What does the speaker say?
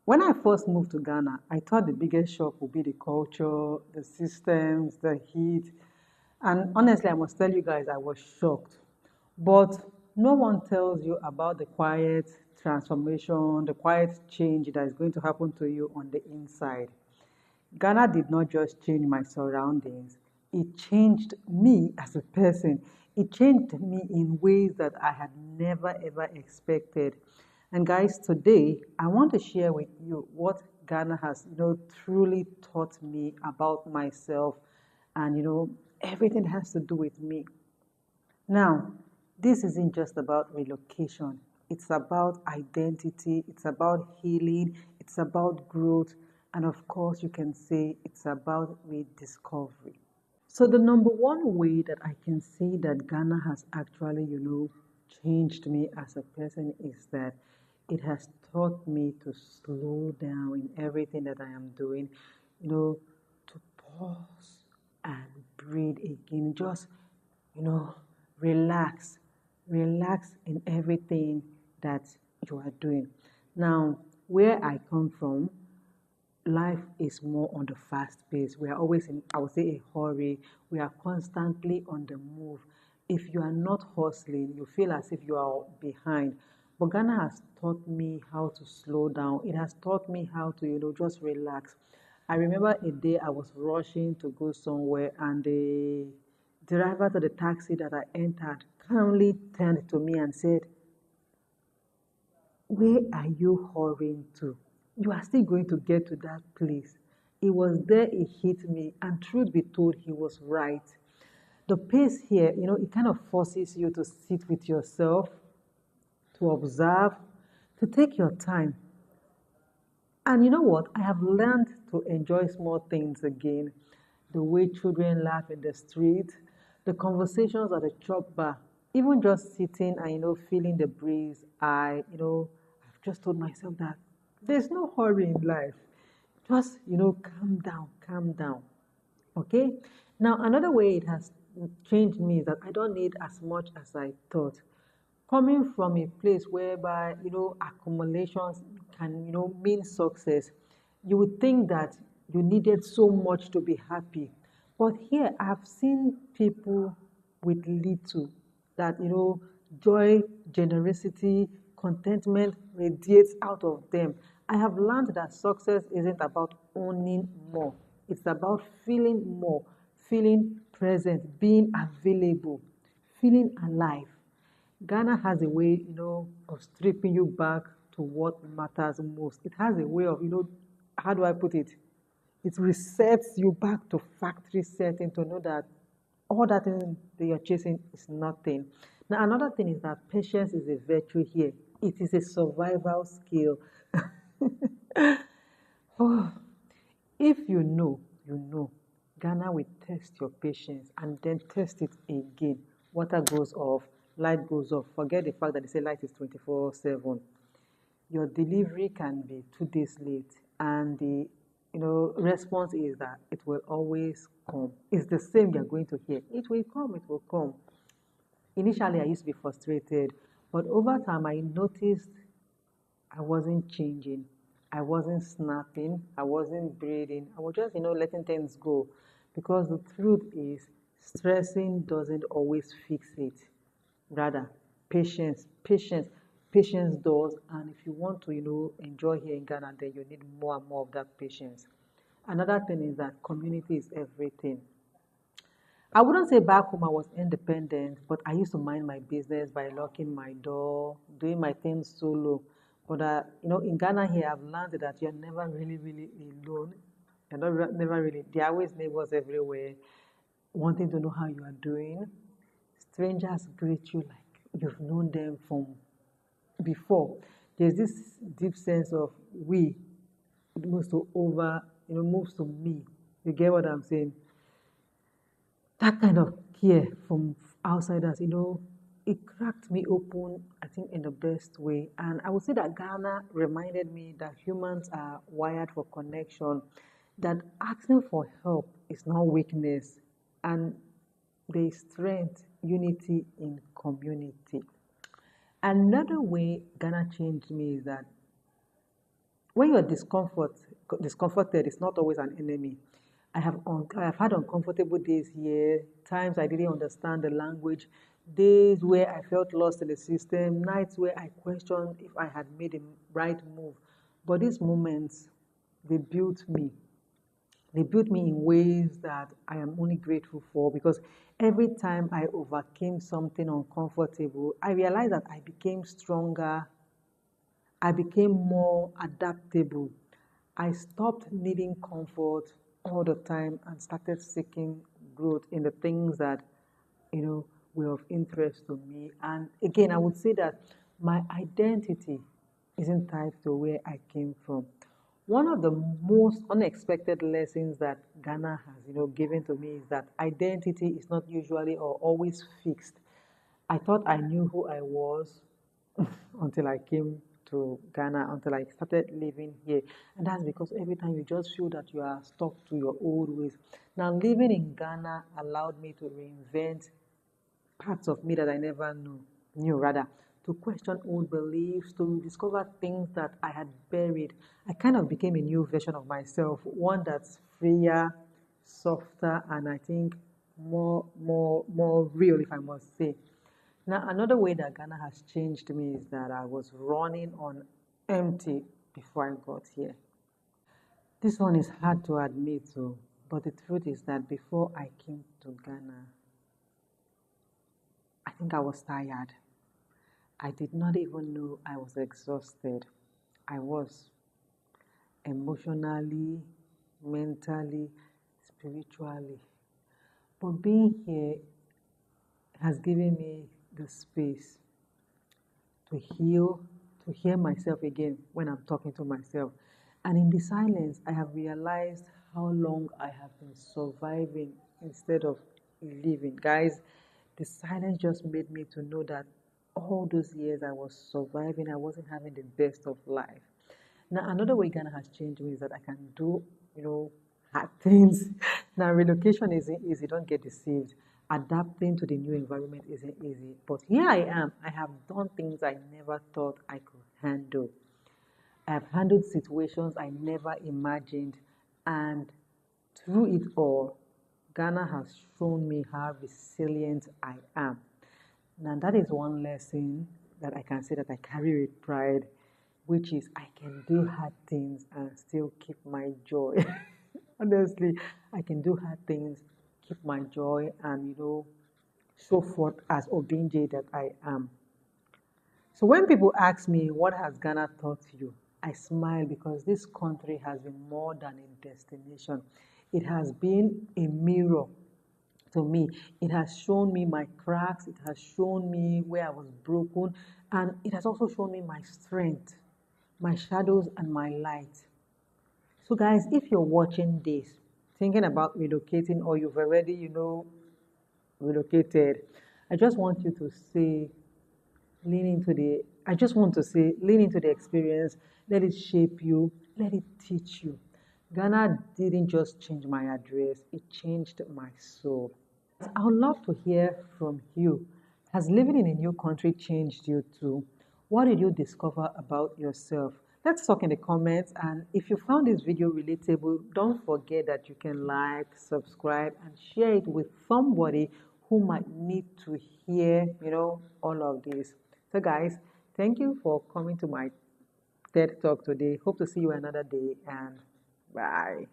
When I first moved to Ghana, I thought the biggest shock would be the culture, the systems, the heat. And honestly, I must tell you guys, I was shocked. But no one tells you about the quiet transformation, the quiet change that is going to happen to you on the inside. Ghana did not just change my surroundings, it changed me as a person. It changed me in ways that I had never ever expected. And guys, today I want to share with you what Ghana has, truly taught me about myself, and everything has to do with me. Now, this isn't just about relocation. It's about identity, it's about healing, it's about growth, and of course, you can say it's about rediscovery. So, the number one way that I can say that Ghana has actually, changed me as a person is that it has taught me to slow down in everything that I am doing, to pause and breathe again. Just, you know, relax, relax in everything that you are doing. Now, where I come from, life is more on the fast pace. We are always in, I would say, a hurry. We are constantly on the move. If you are not hustling, you feel as if you are behind. But Ghana has taught me how to slow down. It has taught me how to, just relax. I remember a day I was rushing to go somewhere, and the driver to the taxi that I entered calmly turned to me and said, "Where are you hurrying to? You are still going to get to that place." It was there it hit me, and truth be told, he was right. The pace here, it kind of forces you to sit with yourself, to observe, to take your time. And you know what? I have learned to enjoy small things again. The way children laugh in the street, the conversations at the chop bar, even just sitting and, feeling the breeze. I've just told myself that there's no hurry in life. Just, calm down, calm down. Okay? Now, another way it has changed me is that I don't need as much as I thought. Coming from a place whereby, accumulations can, mean success, you would think that you needed so much to be happy. But here, I've seen people with little that, joy, generosity, contentment radiates out of them. I have learned that success isn't about owning more. It's about feeling more, feeling present, being available, feeling alive. Ghana has a way, of stripping you back to what matters most. It has a way of, how do I put it? It resets you back to factory setting to know that all that thing that you're chasing is nothing. Now, another thing is that patience is a virtue here. It is a survival skill. Oh, if you know, you know. Ghana will test your patience and then test it again. Water goes off, light goes off. Forget the fact that they say light is 24/7. Your delivery can be 2 days late, and the response is that it will always come. It's the same you're going to hear. It will come, it will come. Initially, I used to be frustrated, but over time, I noticed I wasn't changing. I wasn't snapping. I wasn't breathing. I was just, letting things go. Because the truth is, stressing doesn't always fix it. Rather, patience, patience, patience does. And if you want to, enjoy here in Ghana, then you need more and more of that patience. Another thing is that community is everything. I wouldn't say back home I was independent, but I used to mind my business by locking my door, doing my things solo. But in Ghana here, I've learned that you're never really, really alone. You're not never really. There are always neighbors everywhere, wanting to know how you are doing. Strangers greet you like you've known them from before. There's this deep sense of we. It moves to over. Moves to me. You get what I'm saying? That kind of care from outsiders, it cracked me open, I think, in the best way. And I would say that Ghana reminded me that humans are wired for connection, that asking for help is not weakness, and there is strength, unity in community. Another way Ghana changed me is that when you're discomforted, it's not always an enemy. I have had uncomfortable days here, times I didn't understand the language, days where I felt lost in the system, nights where I questioned if I had made the right move. But these moments, they built me. They built me in ways that I am only grateful for, because every time I overcame something uncomfortable, I realized that I became stronger, I became more adaptable. I stopped needing comfort all the time and started seeking growth in the things that, you know, were of interest to me. And again, I would say that my identity isn't tied to where I came from. One of the most unexpected lessons that Ghana has, given to me is that identity is not usually or always fixed. I thought I knew who I was until I came to Ghana, until I started living here. And that's because every time you just feel that you are stuck to your old ways. Now, living in Ghana allowed me to reinvent parts of me that I never knew rather, to question old beliefs, to discover things that I had buried. I kind of became a new version of myself, one that's freer, softer, and I think more real, if I must say. Now, another way that Ghana has changed me is that I was running on empty before I got here. This one is hard to admit, so, but the truth is that before I came to Ghana, I think I was tired. I did not even know I was exhausted. I was emotionally, mentally, spiritually. But being here has given me the space to heal, to hear myself again when I'm talking to myself. And in the silence, I have realized how long I have been surviving instead of living. Guys, the silence just made me to know that all those years I was surviving, I wasn't having the best of life. Now, another way Ghana has changed me is that I can do, hard things. Now, relocation isn't easy, don't get deceived. Adapting to the new environment isn't easy. But here I am. I have done things I never thought I could handle. I have handled situations I never imagined. And through it all, Ghana has shown me how resilient I am. Now, that is one lesson that I can say that I carry with pride, which is I can do hard things and still keep my joy. Honestly, I can do hard things, keep my joy, and, show forth as Obinje that I am. So when people ask me, what has Ghana taught you? I smile, because this country has been more than a destination. It has been a mirror to me. It has shown me my cracks, it has shown me where I was broken, and it has also shown me my strength, my shadows, and my light. So, guys, if you're watching this, thinking about relocating, or you've already, relocated, I just want you to say, I just want to say, lean into the experience, let it shape you, let it teach you. Ghana didn't just change my address, it changed my soul. I would love to hear from you. Has living in a new country changed you too? What did you discover about yourself? Let's talk in the comments. And if you found this video relatable, don't forget that you can like, subscribe, and share it with somebody who might need to hear, all of this. So, guys, thank you for coming to my TED Talk today. Hope to see you another day, and bye.